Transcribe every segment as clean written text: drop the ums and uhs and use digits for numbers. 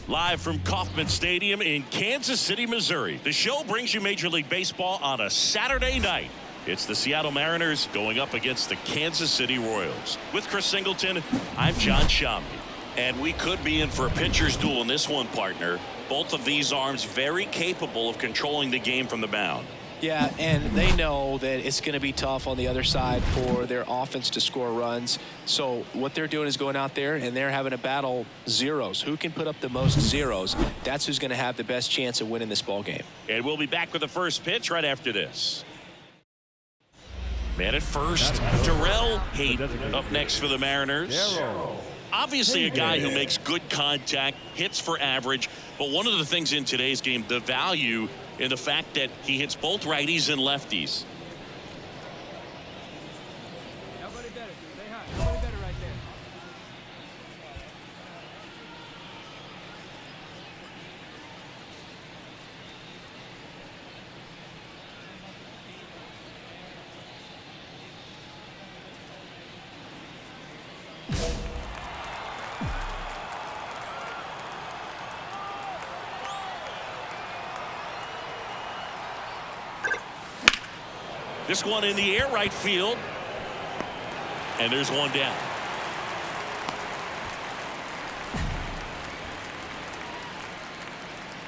Live from Kauffman Stadium in Kansas City, Missouri, the show brings you Major League Baseball on a Saturday night. It's the Seattle Mariners going up against the Kansas City Royals. With Chris Singleton, I'm John Shammy. And we could be in for a pitcher's duel in this one, partner. Both of these arms very capable of controlling the game from the mound. Yeah, and they know that it's going to be tough on the other side for their offense to score runs. So what they're doing is going out there and they're having to battle zeros. Who can put up the most zeros? That's who's going to have the best chance of winning this ball game. And we'll be back with the first pitch right after this. Man at first, Darrell Hayden up next for the Mariners. Obviously a guy who makes good contact, hits for average, but one of the things in today's game, the value in the fact that he hits both righties and lefties. Nobody better, dude. They hot. Nobody better right there. This one in the air, right field. And there's one down.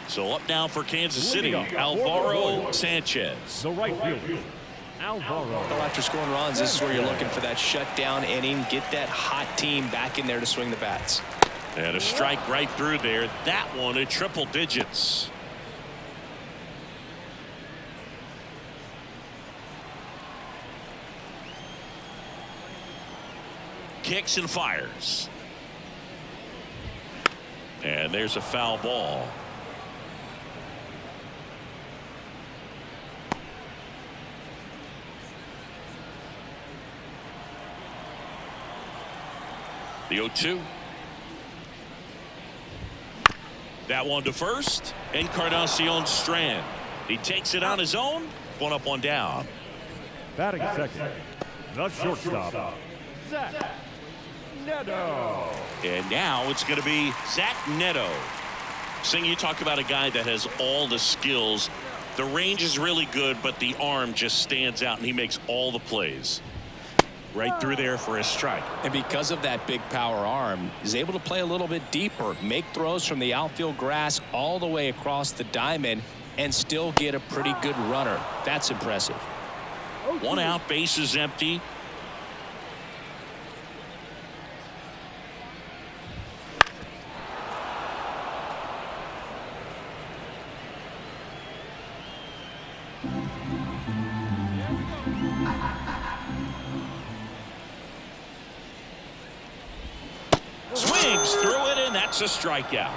So up now for Kansas City, Alvaro Sanchez. The right fielder, Alvaro. Well, after scoring runs, this is where you're looking for that shutdown inning. Get that hot team back in there to swing the bats. And a strike right through there. That one in triple digits. Kicks and fires. And there's a foul ball. The 0-2. That one to first. Encarnacion Strand. He takes it on his own. One up, one down. Batting second, the shortstop, Zach Neto. And now it's going to be Zach Neto. Sing, you talk about a guy that has all the skills. The range is really good, but the arm just stands out, and he makes all the plays. Right through there for a strike. And because of that big power arm, he's able to play a little bit deeper, make throws from the outfield grass all the way across the diamond, and still get a pretty good runner. That's impressive. One out, base is empty. Swings through it, and that's a strikeout.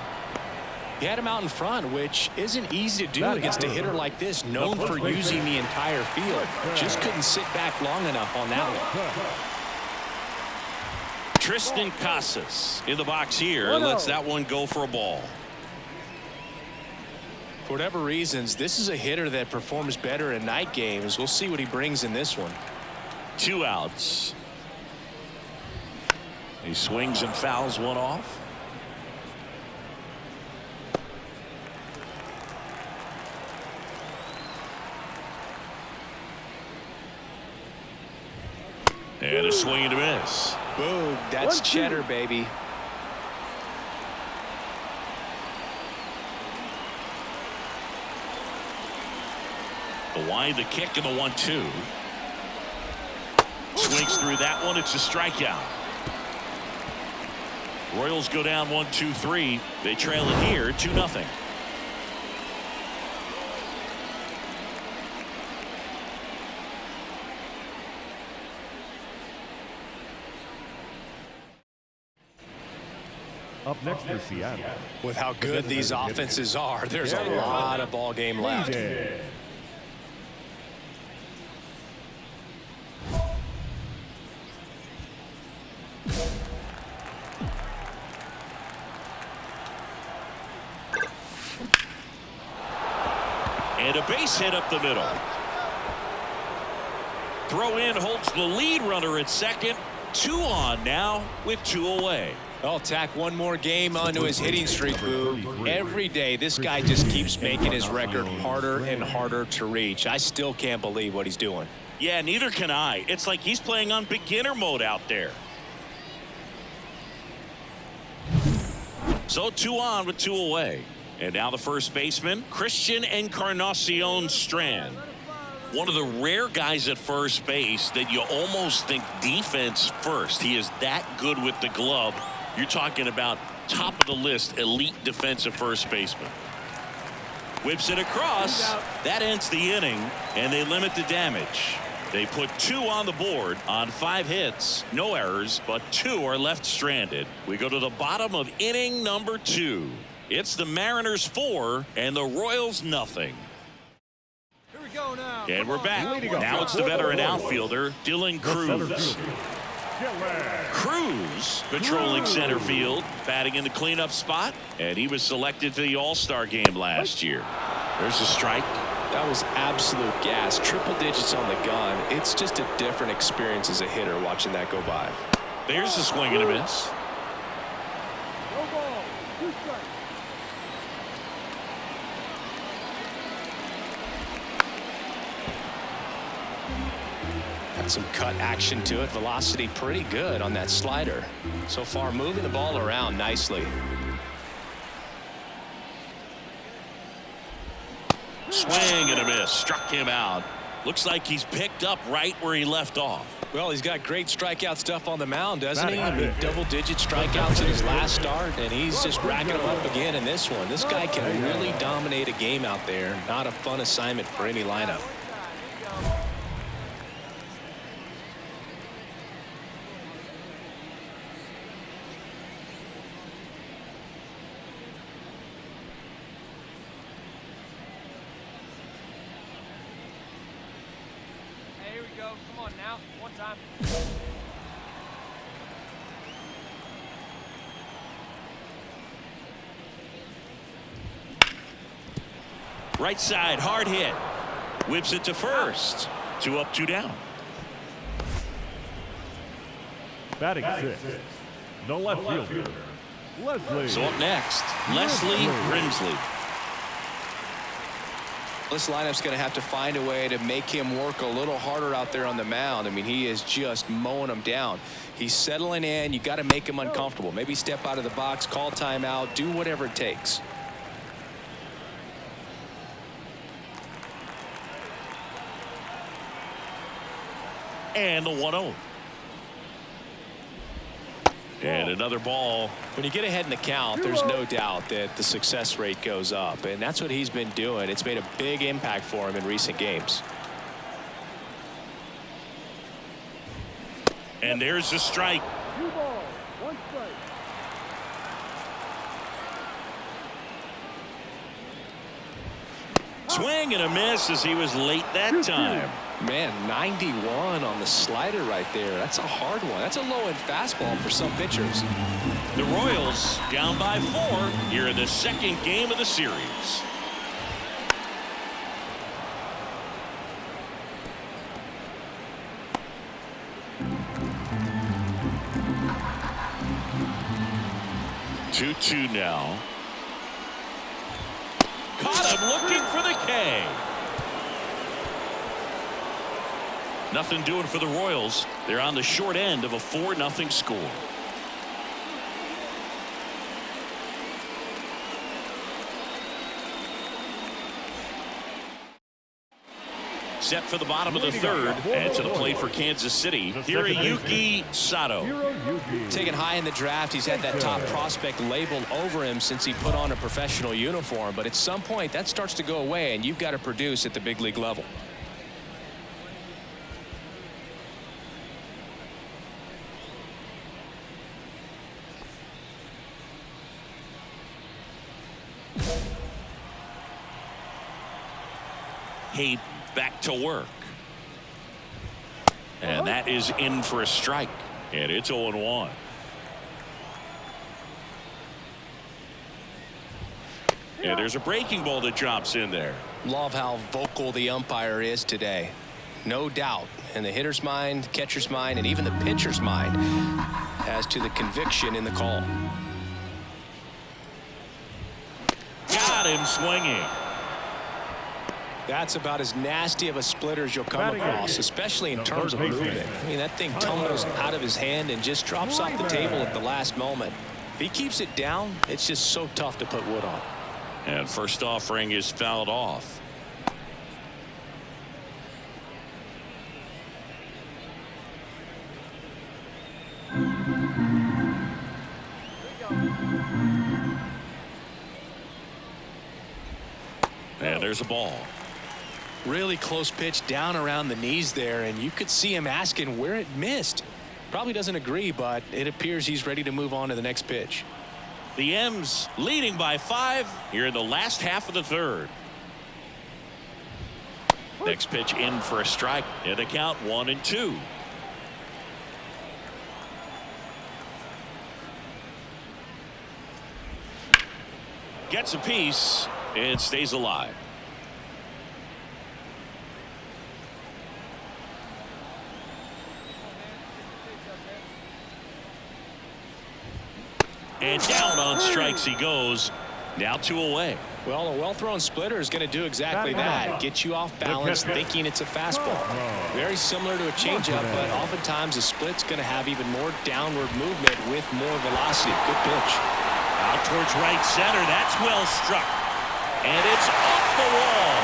He had him out in front, which isn't easy to do against a hitter like this, known for using the entire field. Just couldn't sit back long enough on that one. Tristan Casas in the box here lets that one go for a ball. For whatever reasons, this is a hitter that performs better in night games. We'll see what he brings in this one. 2 outs. He swings and fouls one off. And a swing and a miss. Boom, that's cheddar, baby. The wide, the kick, and the 1-2. Swings through that one. It's a strikeout. Royals go down 1-2-3. They trail it here 2-0. Up next for Seattle. With how good these offenses are, there's a lot of ball game left. And a base hit up the middle. Throw in holds the lead runner at second. 2 on now with 2 away. I'll tack one more game onto his hitting streak, Boo. Every day, this guy just keeps making his record harder and harder to reach. I still can't believe what he's doing. Yeah, neither can I. It's like he's playing on beginner mode out there. So 2 on with 2 away. And now the first baseman, Christian Encarnacion Strand. One of the rare guys at first base that you almost think defense first. He is that good with the glove. You're talking about top of the list elite defensive first baseman. Whips it across. That ends the inning, and they limit the damage. They put 2 on the board on 5 hits. No errors, but 2 are left stranded. We go to the bottom of inning number 2. It's the Mariners 4 and the Royals nothing. Here we go now. And we're back. Now it's the veteran outfielder, Dylan Cruz. Cruz patrolling center field, batting in the cleanup spot, and he was selected to the All-Star game last year. There's a strike. That was absolute gas. Triple digits on the gun. It's just a different experience as a hitter watching that go by. There's a swing and a miss. No ball. 2 strikes. Got some cut action to it. Velocity pretty good on that slider. So far moving the ball around nicely. Swing and a miss. Struck him out. Looks like he's picked up right where he left off. Well, he's got great strikeout stuff on the mound, doesn't he? I mean, double-digit strikeouts in his last start, and he's just racking them up again in this one. This guy can really dominate a game out there. Not a fun assignment for any lineup. Here we go. Come on now. One time. Right side, hard hit. Whips it to first. 2 up, 2 down. Batting 6, the left fielder, Leslie. So up next, Leslie Grimsley. This lineup's going to have to find a way to make him work a little harder out there on the mound. I mean, he is just mowing them down. He's settling in. You got to make him uncomfortable. Maybe step out of the box, call timeout, do whatever it takes. And the 1-0. And another ball. When you get ahead in the count, there's no doubt that the success rate goes up, and that's what he's been doing. It's made a big impact for him in recent games. And there's the strike. 2 balls. 1 strike. Swing and a miss as he was late that time. Man, 91 on the slider right there. That's a hard one. That's a low-end fastball for some pitchers. The Royals down by 4 here in the second game of the series. Two now. Caught him looking for the K. Nothing doing for the Royals. They're on the short end of a 4-0 score. Set for the bottom of the 3rd, and to the plate for Kansas City, Hiroyuki Sato. Taken high in the draft, he's had that top prospect labeled over him since he put on a professional uniform, but at some point that starts to go away, and you've got to produce at the big league level. Hey, back to work. And that is in for a strike. And it's 0-1. And there's a breaking ball that drops in there. Love how vocal the umpire is today. No doubt in the hitter's mind, catcher's mind, and even the pitcher's mind. as to the conviction in the call. Got him swinging. That's about as nasty of a splitter as you'll come across, especially in terms of movement. I mean, that thing tumbles out of his hand and just drops off the table at the last moment. If he keeps it down, it's just so tough to put wood on. And first offering is fouled off. And there's a ball. Really close pitch down around the knees there, and you could see him asking where it missed. Probably doesn't agree, but it appears he's ready to move on to the next pitch. The M's leading by 5 here in the last half of the third. Next pitch in for a strike, and a count 1-2. Gets a piece and stays alive. And down on strikes he goes. Now 2 away. Well, a well-thrown splitter is going to do exactly that. Get you off balance thinking it's a fastball. Very similar to a changeup, but oftentimes a split's going to have even more downward movement with more velocity. Good pitch. Out towards right center. That's well struck. And it's off the wall.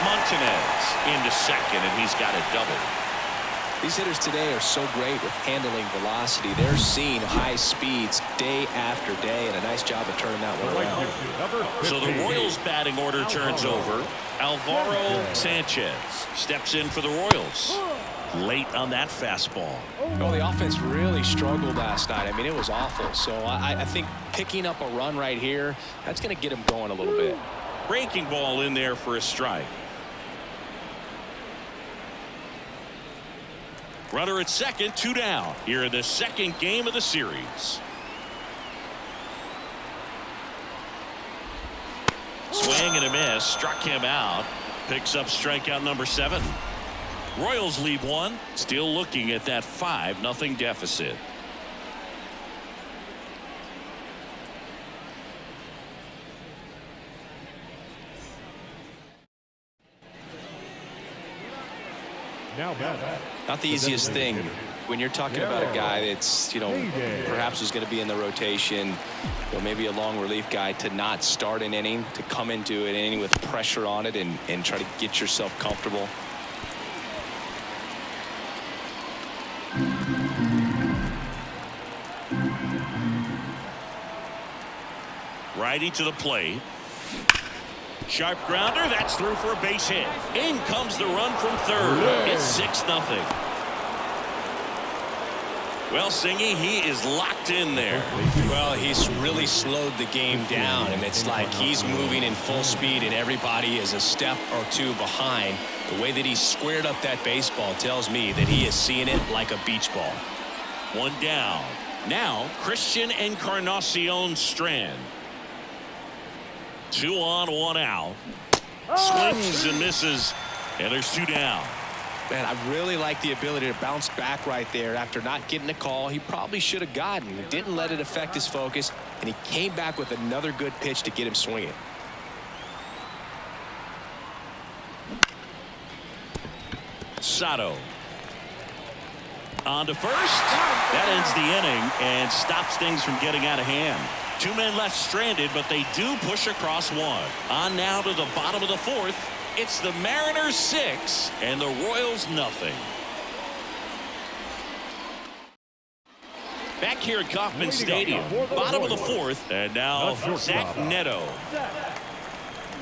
Montanez into second, and he's got a double. These hitters today are so great with handling velocity. They're seeing high speeds day after day, and a nice job of turning that one around. So the Royals batting order turns over. Alvaro Sanchez steps in for the Royals. Late on that fastball. Well, the offense really struggled last night. I mean, it was awful. So I think picking up a run right here, that's going to get him going a little bit. Breaking ball in there for a strike. Runner at second, 2 down here in the second game of the series. Swing and a miss, struck him out. Picks up strikeout number 7. Royals lead 1, still looking at that 5-0 deficit. Not the easiest thing when you're talking about a guy that's, perhaps is going to be in the rotation, maybe a long relief guy, to not start an inning, to come into an inning with pressure on it and try to get yourself comfortable. Righty to the plate. Sharp grounder. That's through for a base hit. In comes the run from third. It's 6-0. Well, Singy, he is locked in there. Well, he's really slowed the game down, and it's like he's moving in full speed and everybody is a step or 2 behind. The way that he squared up that baseball tells me that he is seeing it like a beach ball. 1 down. Now Christian Encarnacion Strand. 2 on, 1 out. Swings and misses, and there's 2 down. Man, I really like the ability to bounce back right there after not getting a call he probably should have gotten. He didn't let it affect his focus, and he came back with another good pitch to get him swinging. Sato on to first. That ends the inning and stops things from getting out of hand. 2 men left stranded, but they do push across 1. On now to the bottom of the 4th. It's the Mariners 6 and the Royals nothing. Back here at Kauffman Stadium, bottom of the 4th, and now Zach Neto.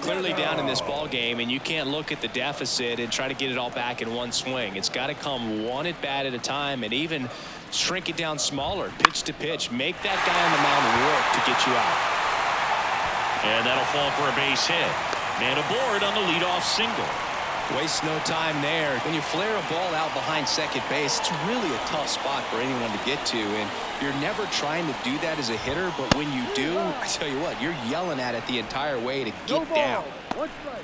Clearly down in this ball game, and you can't look at the deficit and try to get it all back in one swing. It's got to come one at bat at a time, and even shrink it down smaller, pitch to pitch. Make that guy on the mound work to get you out. And that'll fall for a base hit. Man aboard on the leadoff single. Waste no time there. When you flare a ball out behind second base, it's really a tough spot for anyone to get to, and you're never trying to do that as a hitter, but when you do, I tell you what, you're yelling at it the entire way to get down. 1 strike.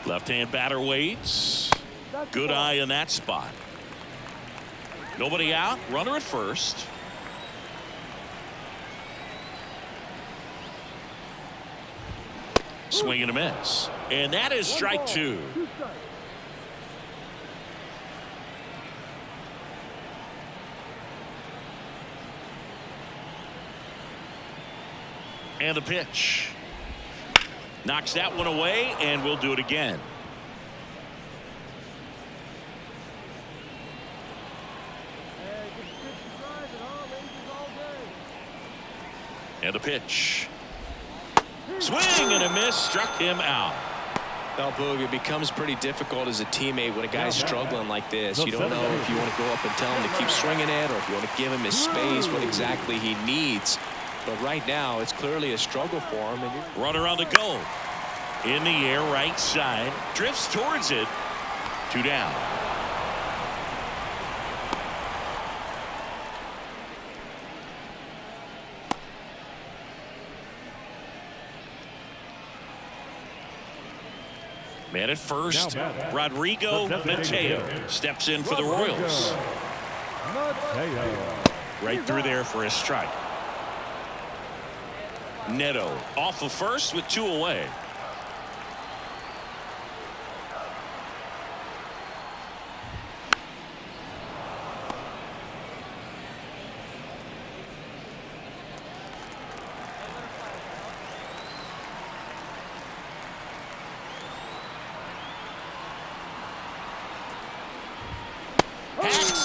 Left-hand batter waits. Good eye in that spot. Nobody out. Runner at first. Swing and a miss. And that is strike two. And the pitch. Knocks that one away, and we'll do it again. And the pitch. Swing and a miss. Struck him out. Well, Boog, it becomes pretty difficult as a teammate when a guy's struggling like this. You don't know if you want to go up and tell him to keep swinging it or if you want to give him his space, what exactly he needs. But right now, it's clearly a struggle for him. And runner on the go. In the air, right side. Drifts towards it. 2 down. Man at first, Rodrigo Mateo steps in for the Royals. Right through there for a strike. Neto off of first with 2 away.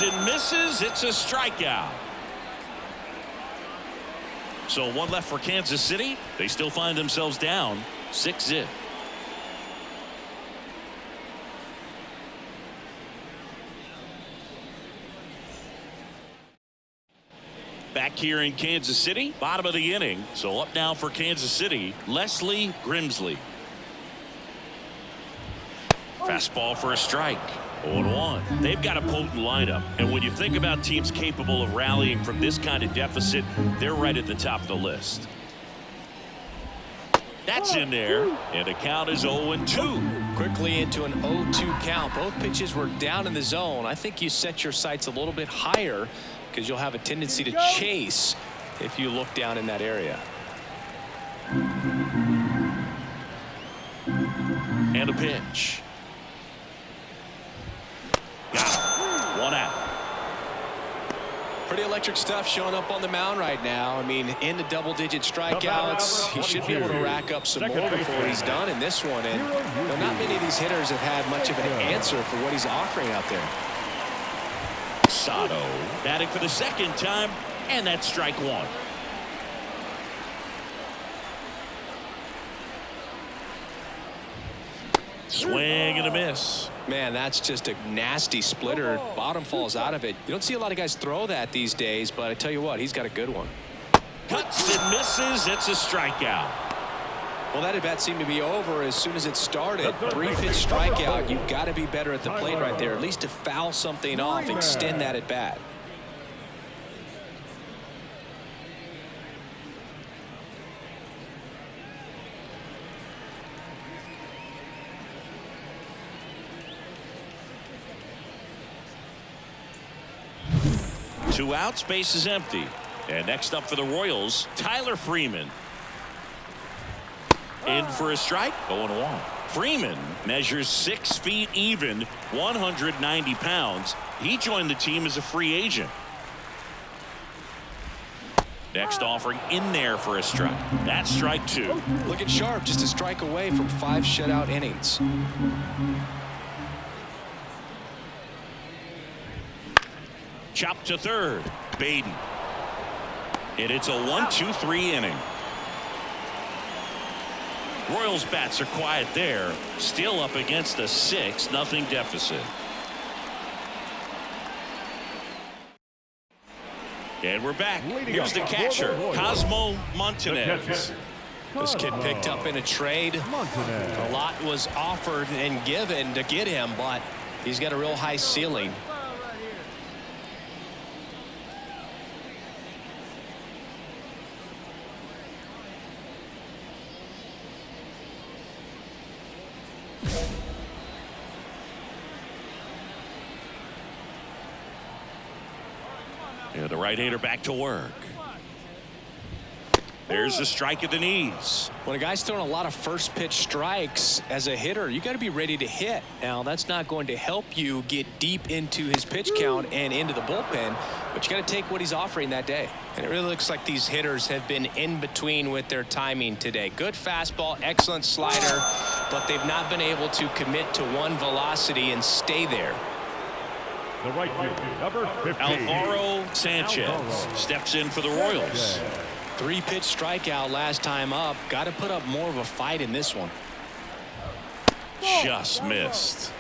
And misses. It's a strikeout. So 1 left for Kansas City. They still find themselves down 6-0. Back here in Kansas City, bottom of the inning. So up now for Kansas City, Leslie Grimsley. Fastball for a strike. 0-1. They've got a potent lineup, and when you think about teams capable of rallying from this kind of deficit, they're right at the top of the list. That's in there, and the count is 0-2. Quickly into an 0-2 count. Both pitches were down in the zone. I think you set your sights a little bit higher because you'll have a tendency to chase if you look down in that area. And a pitch. Got it. 1 out. Pretty electric stuff showing up on the mound right now. I mean, into double-digit strikeouts. He should be able to rack up some more before he's done in this one. And not many of these hitters have had much of an answer for what he's offering out there. Sato batting for the 2nd time, and that's strike 1. Swing and a miss. Man, that's just a nasty splitter. Bottom falls out of it. You don't see a lot of guys throw that these days, but I tell you what, he's got a good one. Cuts and misses. It's a strikeout. Well, that at bat seemed to be over as soon as it started. 3-pitch strikeout. You've got to be better at the plate right there, at least to foul something off, extend that at bat. Two outs, base is empty. And next up for the Royals, Tyler Freeman. In for a strike, 0-1. Freeman measures 6 feet even, 190 pounds. He joined the team as a free agent. Next offering in there for a strike. That's strike 2. Looking sharp, just a strike away from 5 shutout innings. Chopped to third. Baden. And it's a 1-2-3 inning. Royals bats are quiet there. Still up against a 6-0 deficit. And we're back. Here's the catcher, Cosmo Montanez. This kid picked up in a trade. A lot was offered and given to get him, but he's got a real high ceiling. And the right-hander back to work. There's a strike at the knees. When a guy's throwing a lot of first pitch strikes as a hitter, you got to be ready to hit. Now, that's not going to help you get deep into his pitch count and into the bullpen, but you got to take what he's offering that day. And it really looks like these hitters have been in between with their timing today. Good fastball, excellent slider, but they've not been able to commit to one velocity and stay there. The right fielder, number 15. Alvaro Sanchez steps in for the Royals. 3-pitch strikeout last time up. Got to put up more of a fight in this one. Just missed.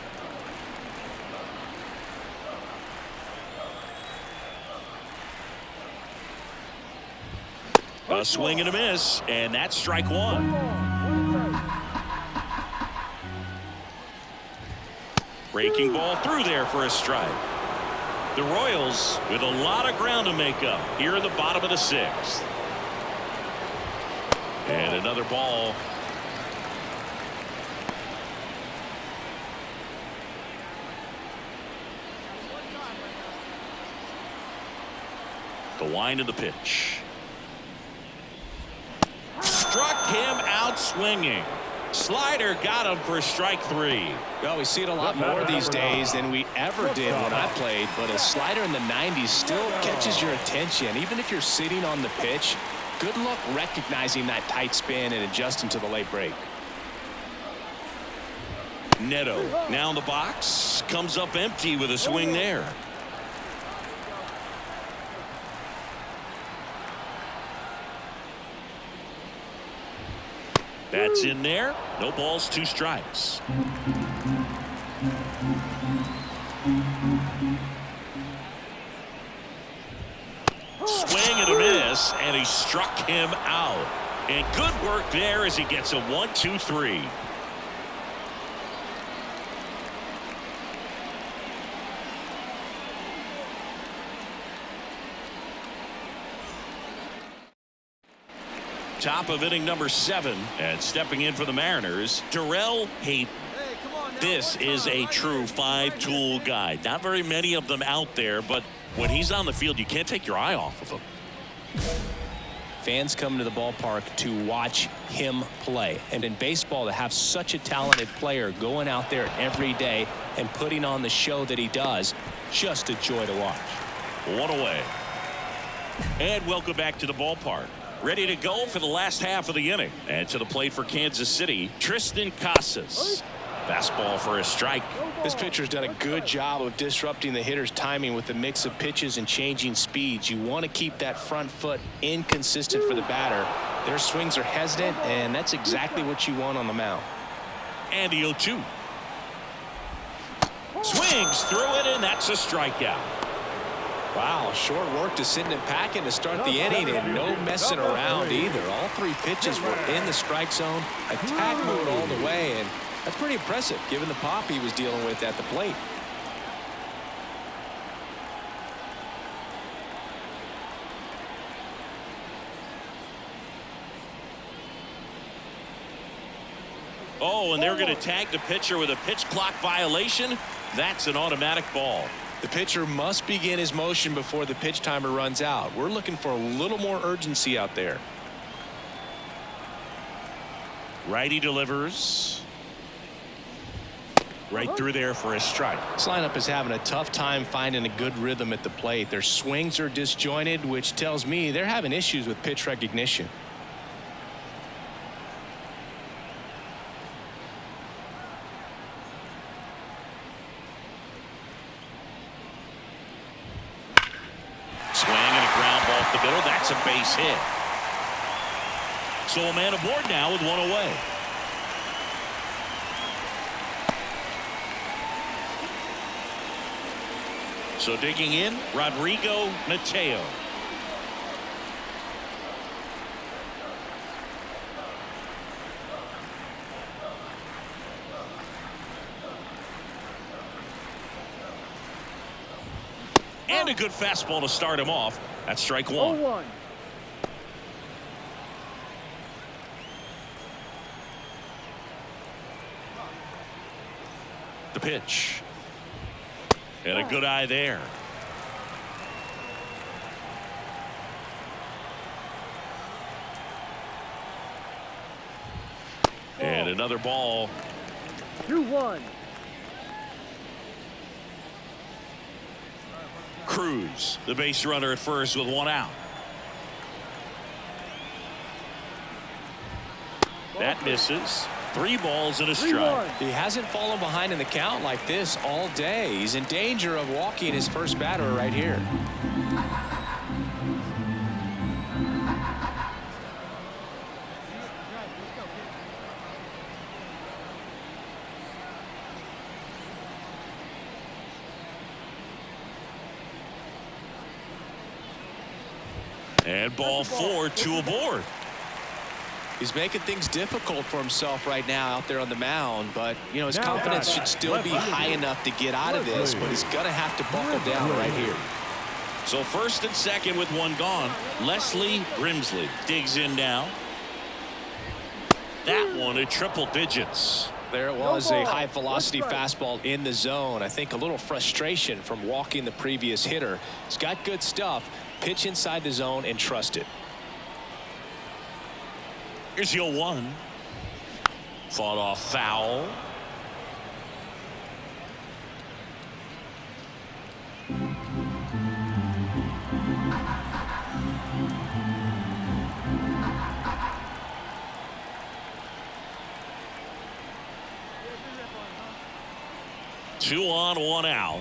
A swing and a miss, and that's strike one. Breaking ball through there for a strike. The Royals with a lot of ground to make up here in the bottom of the 6th. And another ball. The wind of the pitch. Struck him out swinging. Slider got him for strike 3. Well, we see it a lot more these days than we ever did when I played, but a slider in the 90s still catches your attention. Even if you're sitting on the pitch, good luck recognizing that tight spin and adjusting to the late break. Neto now in the box, comes up empty with a swing there. That's in there. No balls, 2 strikes. Swing and a miss, and he struck him out. And good work there as he gets a 1-2-3. Top of inning number 7, and stepping in for the Mariners, Darrell Hayden. Hey, come on now. This is a true 5-tool guy. Not very many of them out there, but when he's on the field, you can't take your eye off of him. Fans come to the ballpark to watch him play. And in baseball, to have such a talented player going out there every day and putting on the show that he does, just a joy to watch. One away. And welcome back to the ballpark. Ready to go for the last half of the inning. And to the plate for Kansas City, Tristan Casas. Fastball for a strike. This pitcher's done a good job of disrupting the hitter's timing with the mix of pitches and changing speeds. You want to keep that front foot inconsistent for the batter. Their swings are hesitant, and that's exactly what you want on the mound. And the 0-2. Swings through it, and that's a strikeout. Wow, short work to Sidney Packett to start the inning, and no messing around either. All 3 pitches were in the strike zone, attack mode all the way, and that's pretty impressive given the pop he was dealing with at the plate. Oh, and they're going to tag the pitcher with a pitch clock violation. That's an automatic ball. The pitcher must begin his motion before the pitch timer runs out. We're looking for a little more urgency out there. Righty delivers. Right through there for a strike. This lineup is having a tough time finding a good rhythm at the plate. Their swings are disjointed, which tells me they're having issues with pitch recognition. Swing and a ground ball off the middle. That's a base hit. So a man aboard now with 1 away. So digging in, Rodrigo Mateo. And a good fastball to start him off. That's strike 1. 0-1. The pitch. And a good eye there. another ball. 2-1. Cruz, the base runner at first with one out. That misses. 3 balls and a strike. He hasn't fallen behind in the count like this all day. He's in danger of walking his first batter right here. And ball 4, 2 aboard. He's making things difficult for himself right now out there on the mound, but you know his confidence should still be high enough to get out of this, but he's gonna have to buckle down right here. So first and second with one gone. Leslie Grimsley digs in now. That one at triple digits. There it was, a high velocity fastball in the zone. I think a little frustration from walking the previous hitter. He's got good stuff. Pitch inside the zone and trust it. Here's the 0-1. Fought off foul. Two on, one out.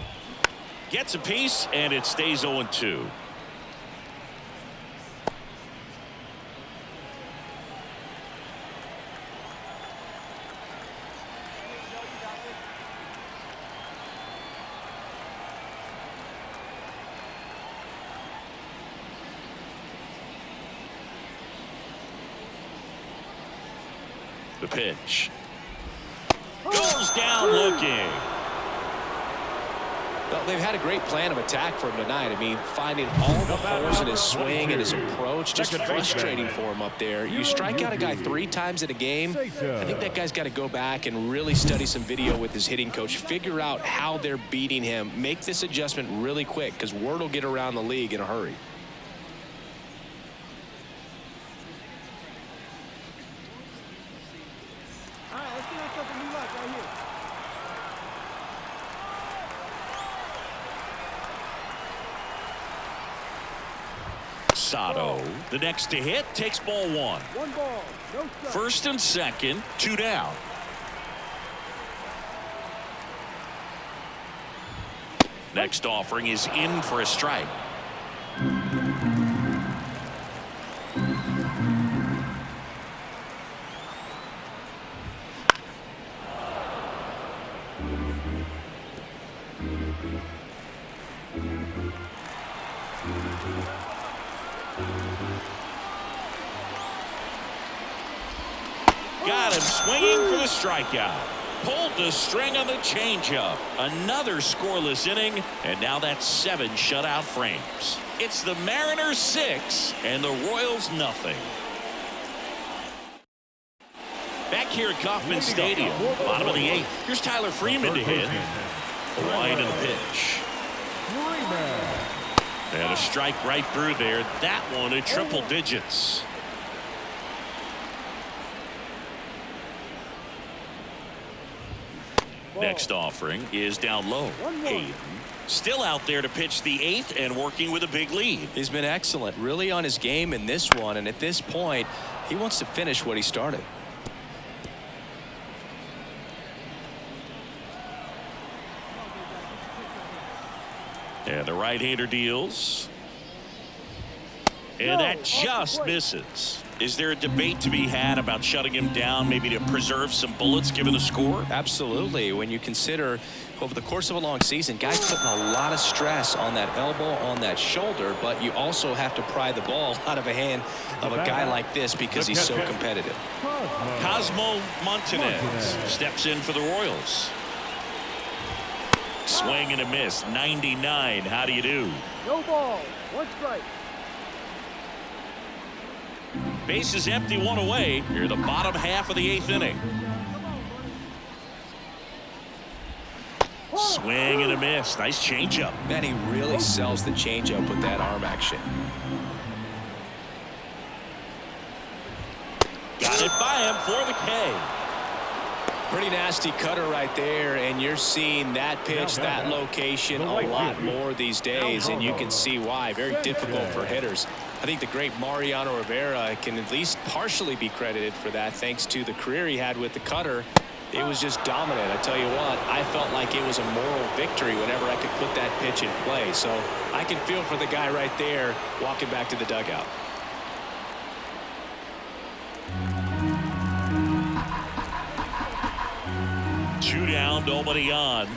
Gets a piece, and it stays 0-2. The pitch. Goes down looking. Well, they've had a great plan of attack for him tonight. I mean, finding all the holes in his swing and his approach, just frustrating for him up there. You strike out a guy 3 times in a game, I think that guy's got to go back and really study some video with his hitting coach, figure out how they're beating him, make this adjustment really quick, because word will get around the league in a hurry. All right, let's see ourselves a new life right here. Sato, the next to hit, takes ball 1. 1 ball, no strike. First and second, 2 down. Next offering is in for a strike. Got him swinging for the strikeout. Pulled the string on the changeup. Another scoreless inning, and now that's 7 shutout frames. It's the Mariners 6 and the Royals nothing. Back here at Kauffman Stadium, bottom of the 8th. Here's Tyler Freeman to hit. Wide in the pitch. And a strike right through there. That one at triple digits. Next offering is down low. Hayden still out there to pitch the 8th and working with a big lead. He's been excellent, really on his game in this one, and at this point he wants to finish what he started. And the right-hander deals. And that just misses. Is there a debate to be had about shutting him down, maybe to preserve some bullets given the score? Absolutely. When you consider over the course of a long season, guys putting a lot of stress on that elbow, on that shoulder, but you also have to pry the ball out of a hand of a guy like this because he's so competitive. Cosmo Montanez steps in for the Royals. Swing and a miss. 99. How do you do? No ball, 1 strike. Base is empty, 1 away. Here the bottom half of the 8th inning. Swing and a miss. Nice changeup. Man, he really sells the changeup with that arm action. Got it by him for the K. Pretty nasty cutter right there, and you're seeing that pitch, that location a lot more these days, and you can see why. Very difficult for hitters. I think the great Mariano Rivera can at least partially be credited for that, thanks to the career he had with the cutter. It was just dominant. I tell you what, I felt like it was a moral victory whenever I could put that pitch in play. So I can feel for the guy right there walking back to the dugout. Two down, nobody on.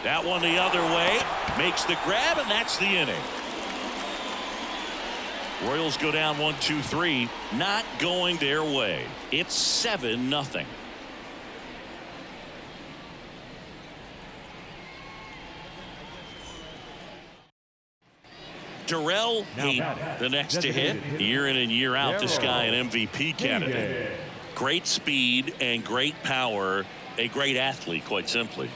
That one the other way. Makes the grab, and that's the inning. Royals go down 1-2-3. Not going their way. It's 7-0. Darrell Hayden, the next to hit. Year in and year out, this guy an MVP candidate. Great speed and great power. A great athlete, quite simply.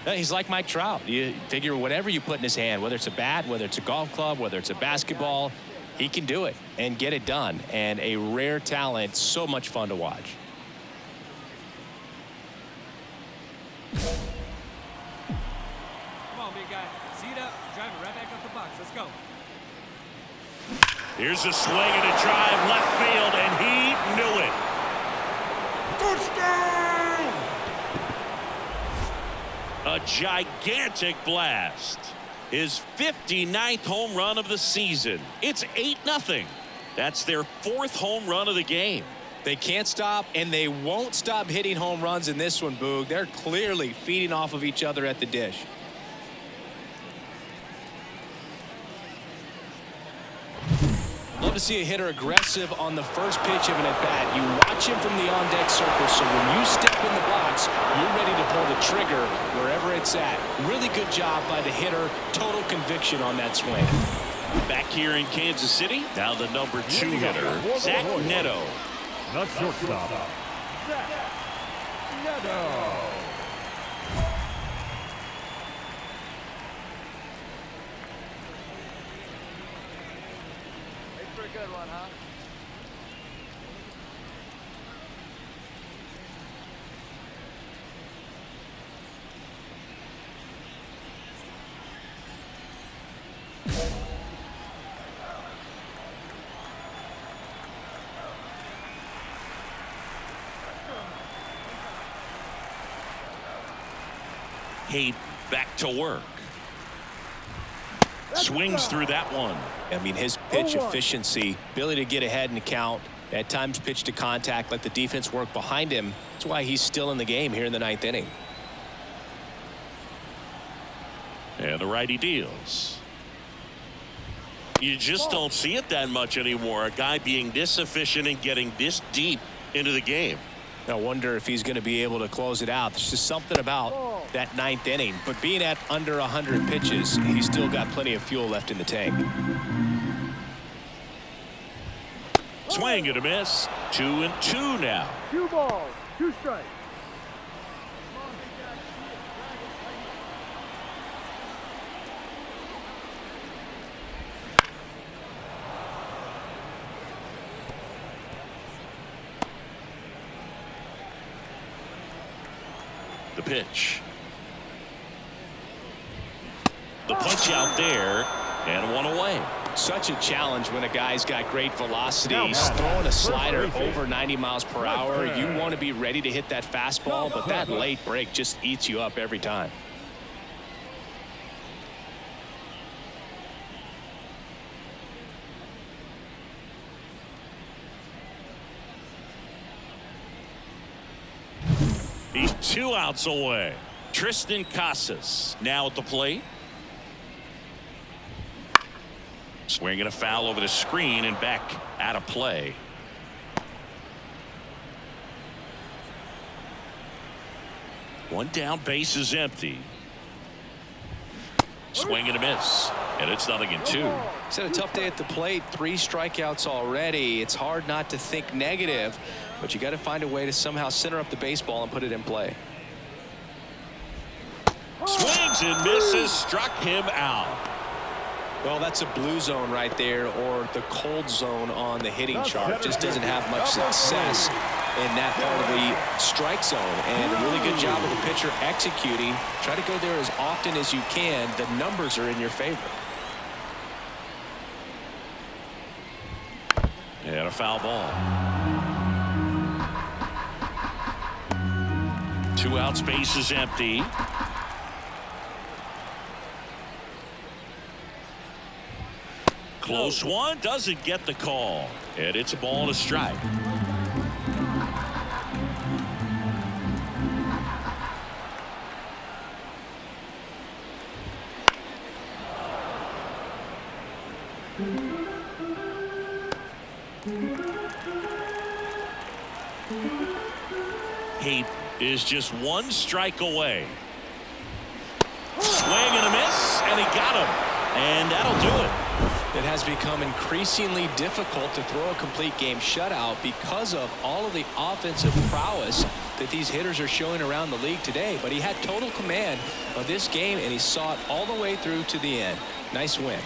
He's like Mike Trout. You figure whatever you put in his hand, whether it's a bat, whether it's a golf club, whether it's a basketball, he can do it and get it done. And a rare talent, so much fun to watch. Come on, big guy. Seat up. Drive it right back up the box. Let's go. Here's a swing and a drive left field, and he knew it. Touchdown! A gigantic blast. His 59th home run of the season. It's 8-0. That's their 4th home run of the game. They can't stop, and they won't stop hitting home runs in this one, Boog. They're clearly feeding off of each other at the dish. Love to see a hitter aggressive on the first pitch of an at-bat. You watch him from the on-deck circle, so when you step in the box, you're ready to pull the trigger wherever it's at. Really good job by the hitter. Total conviction on that swing. Back here in Kansas City, now the number 2 hitter, Zach Neto. The shortstop, Zach Neto. Good one, huh? Hayden back to work. Swings through that one. I mean, his pitch efficiency, ability to get ahead in the count, at times pitch to contact, let the defense work behind him. That's why he's still in the game here in the 9th inning. And the righty deals. You just don't see it that much anymore. A guy being this efficient and getting this deep into the game. I wonder if he's going to be able to close it out. There's just something about that 9th inning. But being at under 100 pitches, he's still got plenty of fuel left in the tank. Swing and a miss. 2-2 now. 2 balls, 2 strikes. The pitch. The punch out there, and one away. Such a challenge when a guy's got great velocity. He's throwing a slider over 90 miles per hour. You want to be ready to hit that fastball, but that late break just eats you up every time. He's 2 outs away. Tristan Casas now at the plate. Swinging a foul over the screen and back out of play. One down, base is empty. Swing and a miss, and it's 0-2. He's had a tough day at the plate. 3 strikeouts already. It's hard not to think negative, but you got to find a way to somehow center up the baseball and put it in play. Swings and misses, struck him out. Well, that's a blue zone right there, or the cold zone on the hitting chart. Just doesn't have much success in that part of the strike zone. And a really good job of the pitcher executing. Try to go there as often as you can. The numbers are in your favor. And a foul ball. 2 outs, base is empty. Close one, doesn't get the call. And it's a ball and a strike. He is just 1 strike away. Swing and a miss, and he got him. And that'll do it. It has become increasingly difficult to throw a complete game shutout because of all of the offensive prowess that these hitters are showing around the league today. But he had total command of this game, and he saw it all the way through to the end. Nice win.